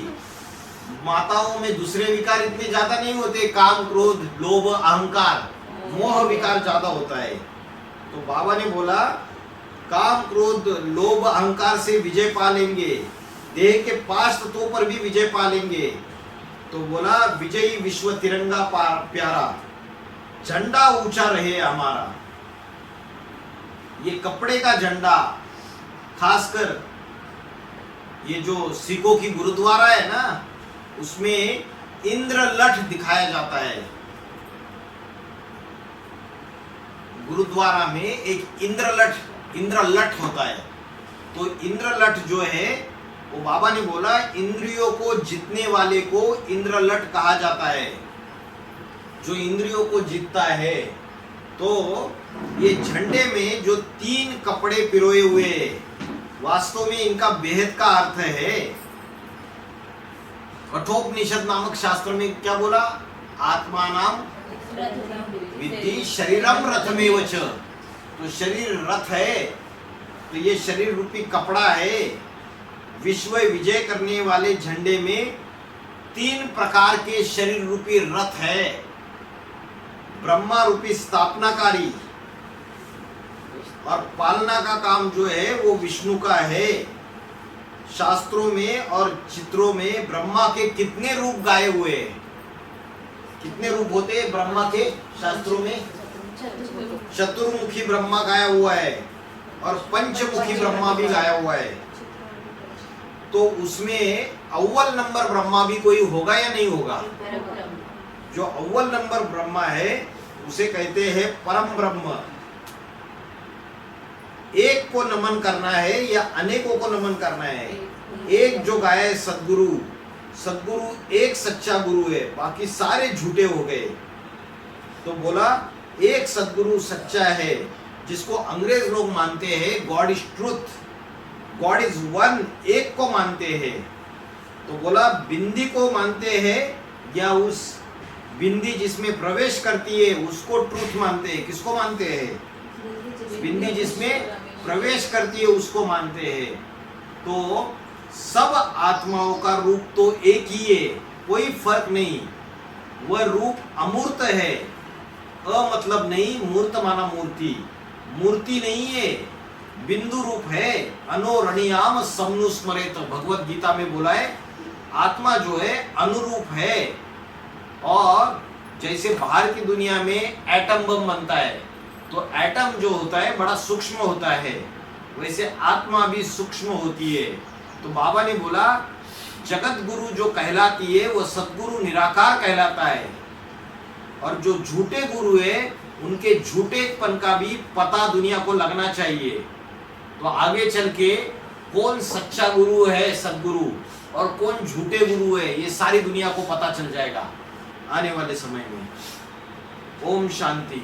माताओं में दूसरे विकार इतने ज्यादा नहीं होते, काम क्रोध लोभ अहंकार मोह विकार ज्यादा होता है। तो बाबा ने बोला काम क्रोध लोभ अहंकार से विजय पा लेंगे, देह के 5 तत्वों पर भी विजय पा लेंगे। तो बोला विजयी विश्व तिरंगा प्यारा, झंडा ऊंचा रहे हमारा। ये कपड़े का झंडा, खासकर ये जो सिखों की गुरुद्वारा है ना, उसमें इंद्रलठ दिखाया जाता है। गुरुद्वारा में एक इंद्रलठ होता है। तो इंद्रलठ जो है वो बाबा ने बोला इंद्रियों को जीतने वाले को इंद्रलठ कहा जाता है। जो इंद्रियों को जीतता है, तो ये झंडे में जो 3 कपड़े पिरोए हुए, वास्तव में इनका बेहद का अर्थ है। कठोपनिषद नामक शास्त्र में क्या बोला? आत्मा नाम विद्धि शरीरम रथमेव च। तो शरीर रथ है, तो ये शरीर रूपी कपड़ा है। विश्व विजय करने वाले झंडे में तीन प्रकार के शरीर रूपी रथ है। ब्रह्मा रूपी स्थापनाकारी और पालना का काम जो है वो विष्णु का है। शास्त्रों में और चित्रों में ब्रह्मा के कितने रूप गाए हुए हैं? कितने रूप होते हैं ब्रह्मा के शास्त्रों में? चतुर्मुखी ब्रह्मा गाया हुआ है और पंचमुखी ब्रह्मा भी गाया हुआ है। तो उसमें अव्वल नंबर ब्रह्मा भी कोई होगा या नहीं होगा? जो अव्वल नंबर ब्रह्मा है उसे कहते हैं परम ब्रह्म। एक को नमन करना है या अनेकों को नमन करना है? एक जो गाया है सद्गुरु, सद्गुरु एक सच्चा गुरु है, बाकी सारे झूठे हो गए। तो बोला एक सद्गुरु सच्चा है, जिसको अंग्रेज लोग मानते हैं God is truth, God is one, एक को मानते हैं। तो बोला बिंदी को मानते हैं या उस बिंदी जिसमें प्रवेश करती है उसको ट्रूथ मानते हैं? किसको मानते हैं? बिंदी जिसमें प्रवेश करती है उसको मानते हैं। तो सब आत्माओं का रूप तो एक ही है, कोई फर्क नहीं। वह रूप अमूर्त है, अ मतलब नहीं, मूर्त माना मूर्ति, मूर्ति नहीं है, बिंदु रूप है। अनोरणीयाम समनुस्मरेत, भगवत गीता में बोला है आत्मा जो है अनुरूप है। और जैसे बाहर की दुनिया में एटम बम बनता है तो एटम जो होता है बड़ा सूक्ष्म होता है, वैसे आत्मा भी सूक्ष्म होती है। तो बाबा ने बोला जगत गुरु जो कहलाती है वो सद्गुरु निराकार कहलाता है। और जो झूठे गुरु है उनके झूठेपन का भी पता दुनिया को लगना चाहिए। तो आगे चल के कौन सच्चा गुरु है सद्गुरु और कौन झूठे गुरु है ये सारी दुनिया को पता चल जाएगा आने वाले समय में। ओम शांति।